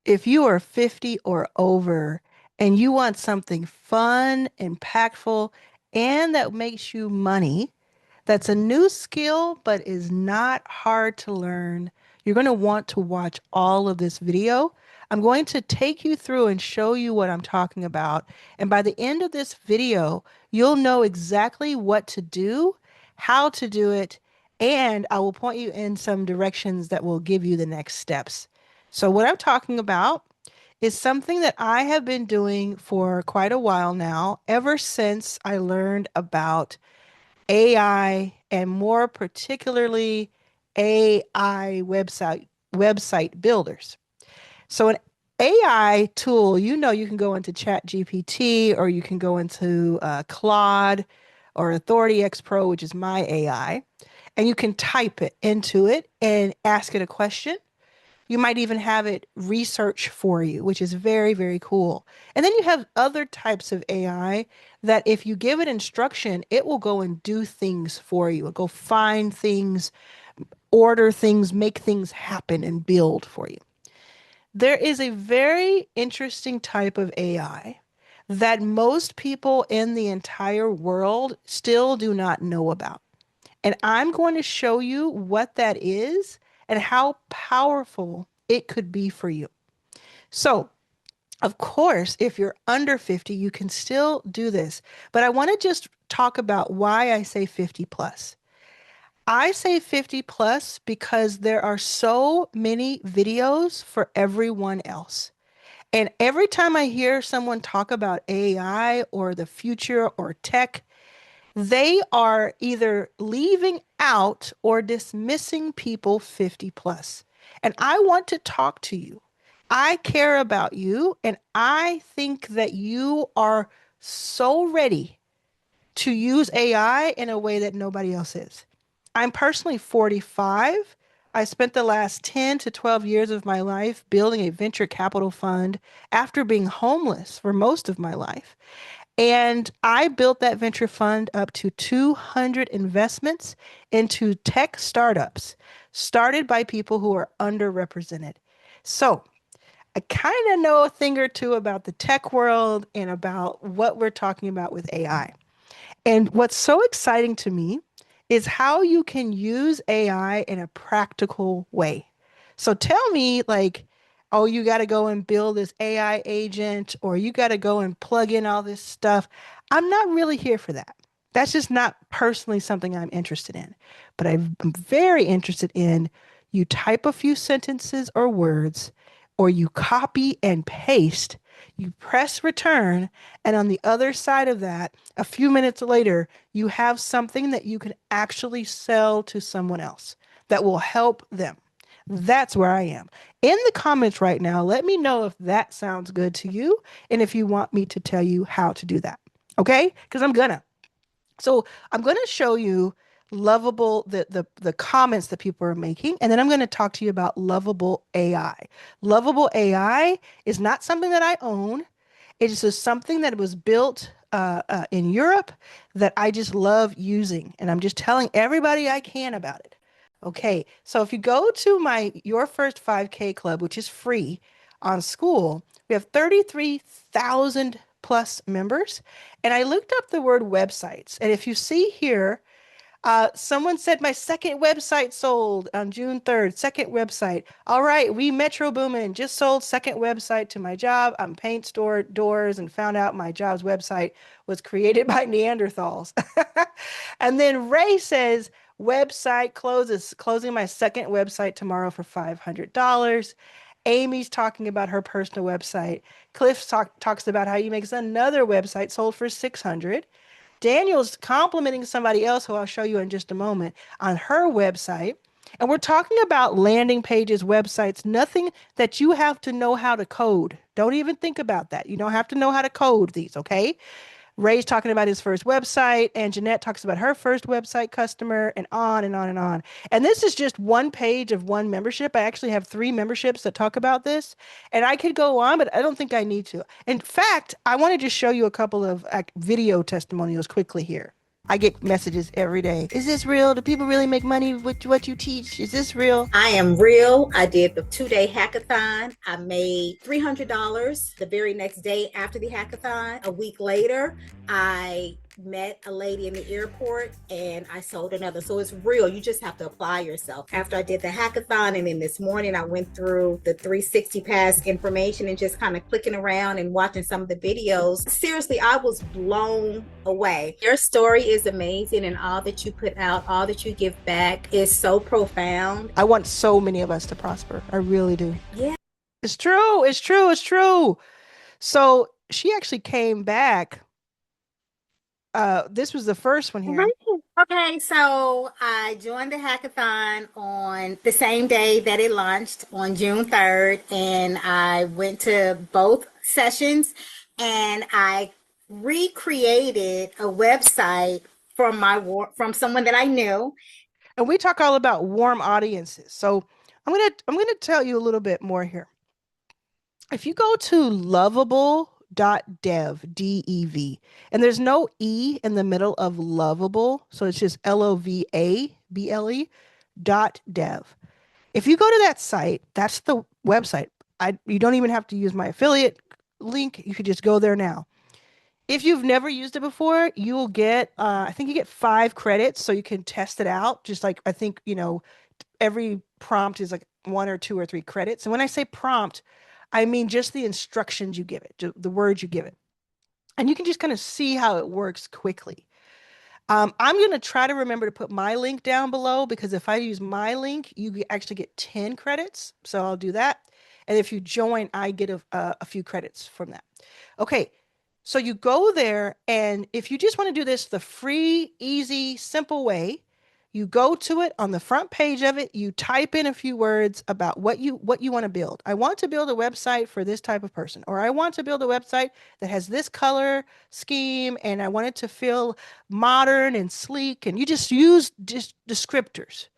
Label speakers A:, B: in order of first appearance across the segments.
A: If you are 50 or over and you want something fun, impactful, and that makes you money, that's a new skill but is not hard to learn, you're going to want to watch all of this video. I'm going to take you through and show you what I'm talking about. And by the end of this video, you'll know exactly what to do, how to do it, and I will point you in some directions that will give you the next steps. So what I'm talking about is something that I have been doing for quite a while now, ever since I learned about AI and more particularly AI website builders. So an AI tool, you can go into Chat GPT or you can go into Claude or Authority X Pro, which is my AI, and you can type it into it and ask it a question. You might even have it research for you, which is very, very cool. And then you have other types of AI that if you give it instruction, it will go and do things for you. It'll go find things, order things, make things happen, and build for you. There is a very interesting type of AI that most people in the entire world still do not know about. And I'm going to show you what that is and how powerful it could be for you. So, of course, if you're under 50, you can still do this. But I want to just talk about why I say 50 plus. I say 50 plus because there are so many videos for everyone else. And every time I hear someone talk about AI or the future or tech, they are either leaving out or dismissing people 50 plus. And I want to talk to you. I care about you, and I think that you are so ready to use AI in a way that nobody else is. I'm personally 45. I spent the last 10 to 12 years of my life building a venture capital fund after being homeless for most of my life. And I built that venture fund up to 200 investments into tech startups started by people who are underrepresented. So I kind of know a thing or two about the tech world and about what we're talking about with AI. And what's so exciting to me is how you can use AI in a practical way. So tell me, like, oh, you got to go and build this AI agent, or you got to go and plug in all this stuff. I'm not really here for that. That's just not personally something I'm interested in. But I'm very interested in you type a few sentences or words, or you copy and paste, you press return, and on the other side of that, a few minutes later, you have something that you can actually sell to someone else that will help them. That's where I am. In the comments right now, let me know if that sounds good to you and if you want me to tell you how to do that. Okay? Because I'm gonna. So I'm gonna show you lovable the comments that people are making, and then I'm going to talk to you about Lovable AI. Lovable AI is not something that I own. It is just something that was built in Europe that I just love using, and I'm just telling everybody I can about it. Okay, so if you go to my Your First 5K Club, which is free on School, we have 33,000 plus members, and I looked up the word websites, and if you see here, someone said my second website sold on June 3rd. Second website. All right, we Metro Boomin just sold second website to my job. I'm paint store doors and found out my job's website was created by Neanderthals. And then Ray says website closes, closing my second website tomorrow for $500. Amy's talking about her personal website. Cliff talks about how he makes another website sold for 600. Daniel's complimenting somebody else who I'll show you in just a moment on her website. And we're talking about landing pages, websites, nothing that you have to know how to code. Don't even think about that. You don't have to know how to code these, okay? Ray's talking about his first website, and Jeanette talks about her first website customer, and on and on and on. And this is just one page of one membership. I actually have 3 memberships that talk about this, and I could go on, but I don't think I need to. In fact, I want to just show you a couple of video testimonials quickly here. I get messages every day. Is this real? Do people really make money with what you teach? Is this real?
B: I am real. I did the 2 day hackathon. I made $300 the very next day after the hackathon. A week later, I met a lady in the airport and I sold another. So it's real. You just have to apply yourself. After I did the hackathon, and then this morning I went through the 360 pass information and just kind of clicking around and watching some of the videos. Seriously, I was blown away. Your story is amazing, and all that you put out, all that you give back is so profound.
A: I want so many of us to prosper. I really do.
B: Yeah.
A: It's true. It's true. It's true. So she actually came back. This was the first one
B: Right.
A: here.
B: Okay, so I joined the hackathon on the same day that it launched on June 3rd, and I went to both sessions and I recreated a website from someone that I knew.
A: And we talk all about warm audiences. So I'm gonna tell you a little bit more here. If you go to lovable.dev, DEV, and there's no E in the middle of lovable, so it's just LOVABLE dot dev. If you go to that site, that's the website. You don't even have to use my affiliate link. You could just go there now. If you've never used it before, you will get, I think you get 5 credits so you can test it out. Just like, I think, every prompt is like 1 or 2 or 3 credits. And when I say prompt, I mean just the instructions you give it, the words you give it. And you can just kind of see how it works quickly. I'm going to try to remember to put my link down below because if I use my link, you actually get 10 credits. So I'll do that. And if you join, I get a few credits from that. Okay. So you go there, and if you just want to do this the free, easy, simple way, you go to it on the front page of it, you type in a few words about what you want to build. I want to build a website for this type of person, or I want to build a website that has this color scheme and I want it to feel modern and sleek, and you just use just descriptors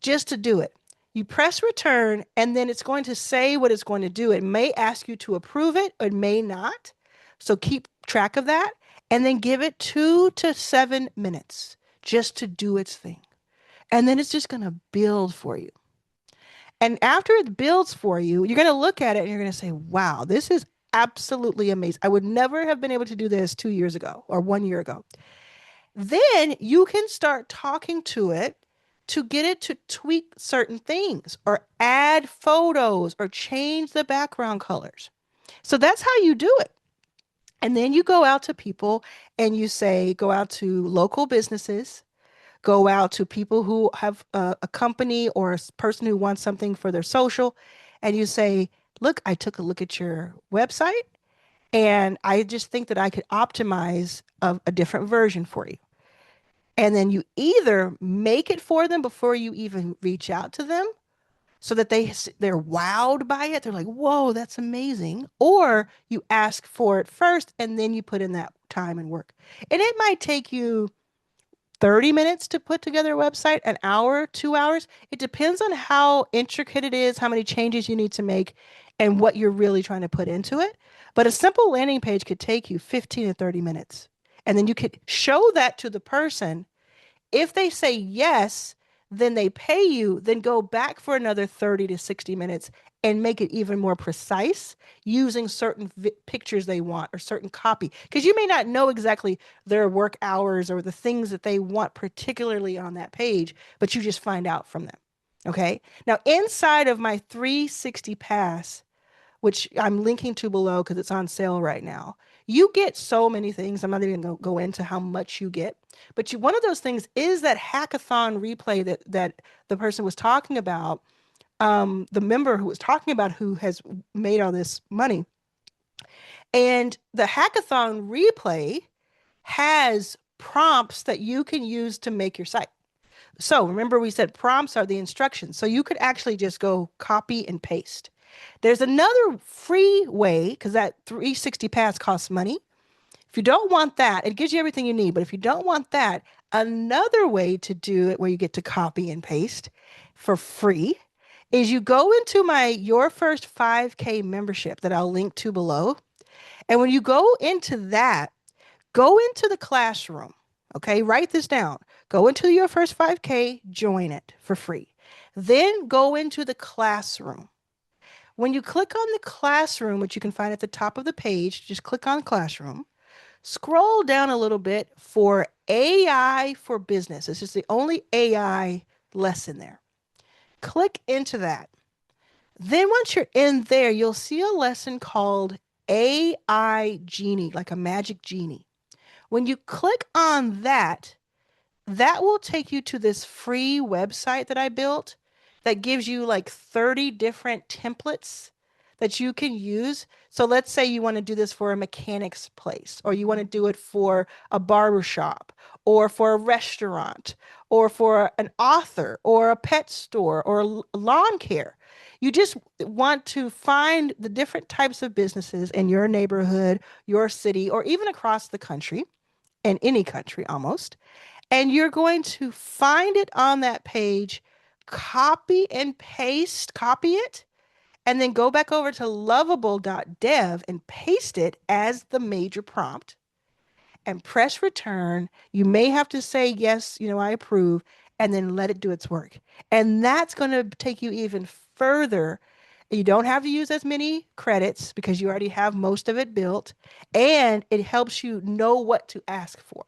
A: just to do it. You press return, and then it's going to say what it's going to do. It may ask you to approve it, or it may not. So keep track of that, and then give it 2 to 7 minutes just to do its thing. And then it's just going to build for you. And after it builds for you, you're going to look at it and you're going to say, wow, this is absolutely amazing. I would never have been able to do this 2 years ago or 1 year ago. Then you can start talking to it to get it to tweak certain things or add photos or change the background colors. So that's how you do it. And then you go out to people and you say, go out to local businesses, go out to people who have a company or a person who wants something for their social. And you say, look, I took a look at your website and I just think that I could optimize a different version for you. And then you either make it for them before you even reach out to them so that they're wowed by it. They're like, whoa, that's amazing. Or you ask for it first and then you put in that time and work. And it might take you 30 minutes to put together a website, an hour, 2 hours. It depends on how intricate it is, how many changes you need to make, and what you're really trying to put into it. But a simple landing page could take you 15 to 30 minutes. And then you could show that to the person. If they say yes, then they pay you, then go back for another 30 to 60 minutes and make it even more precise using certain pictures they want or certain copy. Because you may not know exactly their work hours or the things that they want particularly on that page, but you just find out from them. Okay. Now, inside of my 360 pass, which I'm linking to below because it's on sale right now. You get so many things. I'm not even going to go into how much you get, but one of those things is that hackathon replay that the person was talking about, the member who was talking about who has made all this money. And the hackathon replay has prompts that you can use to make your site. So remember we said prompts are the instructions. So you could actually just go copy and paste. There's another free way because that 360 pass costs money. If you don't want that, it gives you everything you need. But if you don't want that, another way to do it where you get to copy and paste for free is you go into my Your First 5K membership that I'll link to below. And when you go into that, go into the classroom. Okay, write this down. Go into your first 5K, join it for free. Then go into the classroom. When you click on the classroom, which you can find at the top of the page, just click on classroom. Scroll down a little bit for AI for business. This is the only AI lesson there. Click into that. Then once you're in there, you'll see a lesson called AI Genie, like a magic genie. When you click on that, that will take you to this free website that I built that gives you like 30 different templates that you can use. So let's say you want to do this for a mechanic's place, or you want to do it for a barber shop, or for a restaurant, or for an author, or a pet store, or lawn care. You just want to find the different types of businesses in your neighborhood, your city, or even across the country, in any country almost, and you're going to find it on that page, copy and paste, copy it, and then go back over to lovable.dev and paste it as the major prompt and press return. You may have to say, yes, I approve, and then let it do its work. And that's going to take you even further. You don't have to use as many credits because you already have most of it built, and it helps you know what to ask for.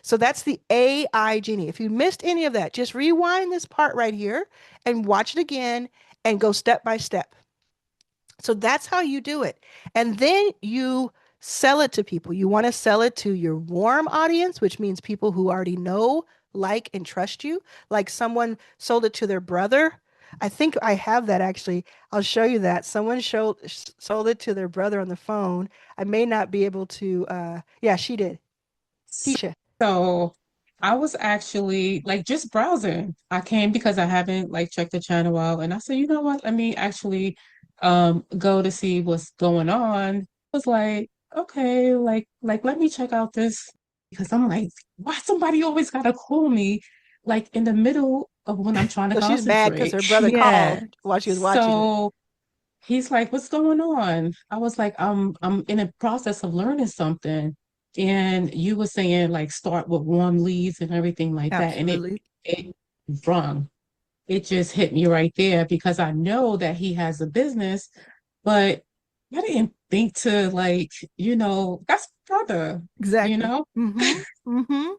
A: So that's the AI Genie. If you missed any of that, just rewind this part right here and watch it again and go step by step. So that's how you do it. And then you sell it to people. You want to sell it to your warm audience, which means people who already know, like, and trust you. Like someone sold it to their brother. I think I have that actually. I'll show you that. Someone sold it to their brother on the phone. I may not be able to. Yeah, she did. Tisha.
C: So I was actually like just browsing. I came because I haven't like checked the channel out, and I said, you know what? Let me actually go to see what's going on. I was like, okay, like let me check out this because I'm like, why somebody always gotta call me like in the middle of when I'm trying to
A: So she's mad because
C: concentrate.
A: her brother
C: Yeah.
A: called while she was watching it.
C: So he's like, "What's going on?" I was like, I'm in a process of learning something." And you were saying like start with warm leads and everything like that. And
A: Absolutely.
C: it wrong. It just hit me right there because I know that he has a business, but I didn't think to like, that's brother, you
A: Exactly.
C: know?
A: Mm-hmm. Mm-hmm.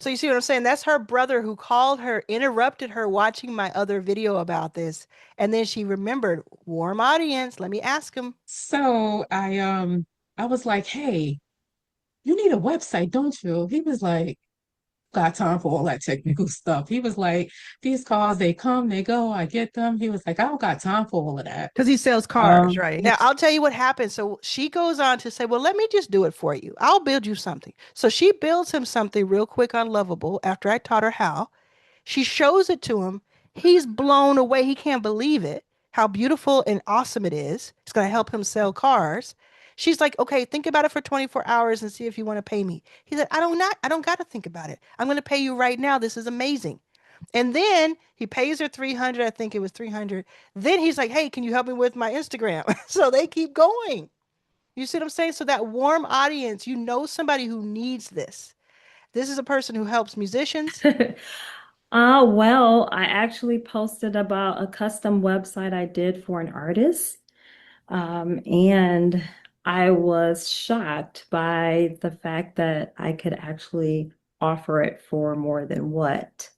A: So you see what I'm saying? That's her brother who called her, interrupted her watching my other video about this. And then she remembered, warm audience, let me ask him.
C: So I was like, hey, you need a website, don't you? He was like, got time for all that technical stuff. He was like, these cars, they come, they go, I get them. He was like, I don't got time for all of that.
A: Because he sells cars, right? Now, I'll tell you what happened. So she goes on to say, well, let me just do it for you. I'll build you something. So she builds him something real quick on Lovable after I taught her how. She shows it to him. He's blown away. He can't believe it, how beautiful and awesome it is. It's going to help him sell cars. She's like, okay, think about it for 24 hours and see if you want to pay me. He said, I don't got to think about it. I'm going to pay you right now. This is amazing. And then he pays her 300. I think it was 300. Then he's like, hey, can you help me with my Instagram? So they keep going. You see what I'm saying? So that warm audience, somebody who needs this. This is a person who helps musicians.
D: Well, I actually posted about a custom website I did for an artist. And I was shocked by the fact that I could actually offer it for more than what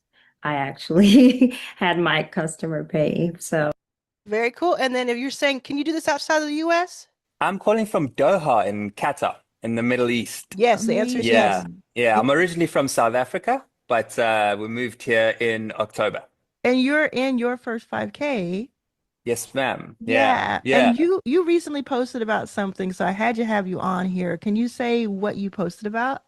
D: I actually had my customer pay. So,
A: Very cool. And then if you're saying, can you do this outside of the US?
E: I'm calling from Doha in Qatar, in the Middle East.
A: Yes, the answer is yes.
E: Yeah,
D: amazing.
E: yeah. I'm originally from South Africa, but we moved here in October.
A: And you're in your first 5K.
E: Yes, ma'am. Yeah,
A: Yeah. And
E: yeah.
A: you recently posted about something, so I had to have you on here. Can you say what you posted about?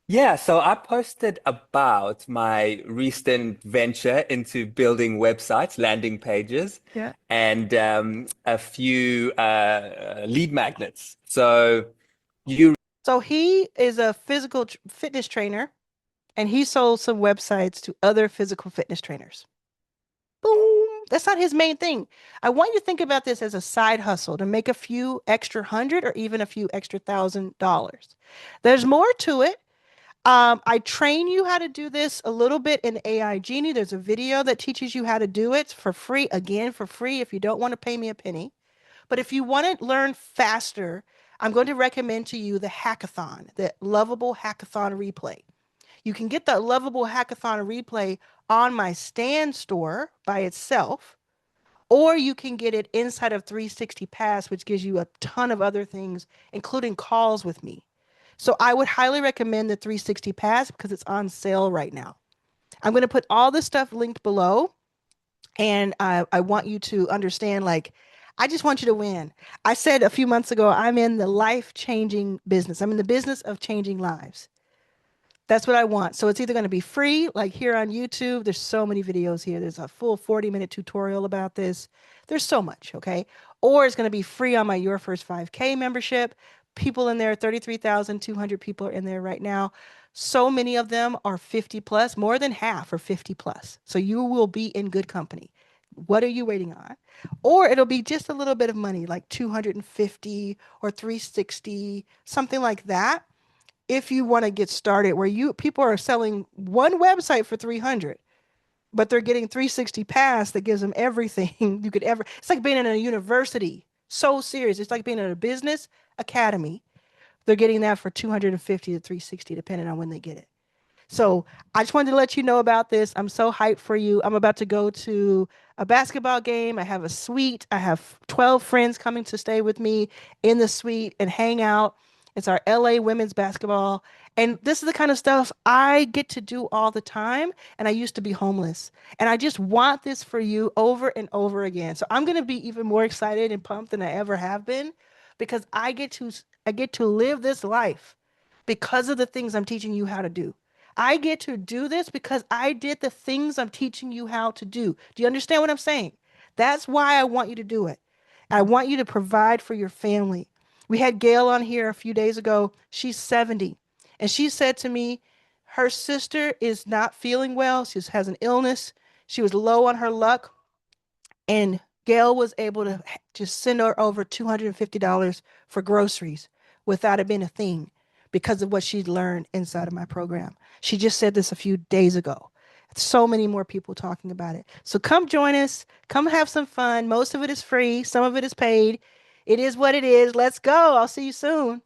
E: Yeah, so I posted about my recent venture into building websites, landing pages,
A: Yeah.
E: and a few lead magnets. So you
A: So he is a physical fitness trainer, and he sold some websites to other physical fitness trainers. Boom. That's not his main thing. I want you to think about this as a side hustle to make a few extra hundred or even a few extra $1,000. There's more to it. I train you how to do this a little bit in AI Genie. There's a video that teaches you how to do it for free, again, for free if you don't want to pay me a penny. But if you want to learn faster, I'm going to recommend to you the hackathon, the Lovable Hackathon Replay. You can get the Lovable Hackathon Replay on my Stand store by itself, or you can get it inside of 360 Pass, which gives you a ton of other things, including calls with me. So I would highly recommend the 360 Pass because it's on sale right now. I'm going to put all this stuff linked below. And I want you to understand, like, I just want you to win. I said a few months ago, I'm in the life-changing business. I'm in the business of changing lives. That's what I want. So it's either going to be free, like here on YouTube. There's so many videos here. There's a full 40-minute tutorial about this. There's so much, okay? Or it's going to be free on my Your First 5K membership. People in there, 33,200 people are in there right now. So many of them are 50 plus, more than half are 50 plus. So you will be in good company. What are you waiting on? Or it'll be just a little bit of money, like 250 or 360, something like that. If you want to get started, where people are selling one website for 300, but they're getting 360 Pass that gives them everything you could ever. It's like being in a university. So serious. It's like being in a business academy. They're getting that for 250 to 360, depending on when they get it. So I just wanted to let you know about this. I'm so hyped for you. I'm about to go to a basketball game. I have a suite. I have 12 friends coming to stay with me in the suite and hang out. It's our LA women's basketball. And this is the kind of stuff I get to do all the time. And I used to be homeless. And I just want this for you over and over again. So I'm going to be even more excited and pumped than I ever have been because I get to live this life because of the things I'm teaching you how to do. I get to do this because I did the things I'm teaching you how to do. Do you understand what I'm saying? That's why I want you to do it. I want you to provide for your family. We had Gail on here a few days ago. She's 70. And she said to me, her sister is not feeling well. She has an illness. She was low on her luck. And Gail was able to just send her over $250 for groceries without it being a thing because of what she'd learned inside of my program. She just said this a few days ago. So many more people talking about it. So come join us. Come have some fun. Most of it is free. Some of it is paid. It is what it is. Let's go. I'll see you soon.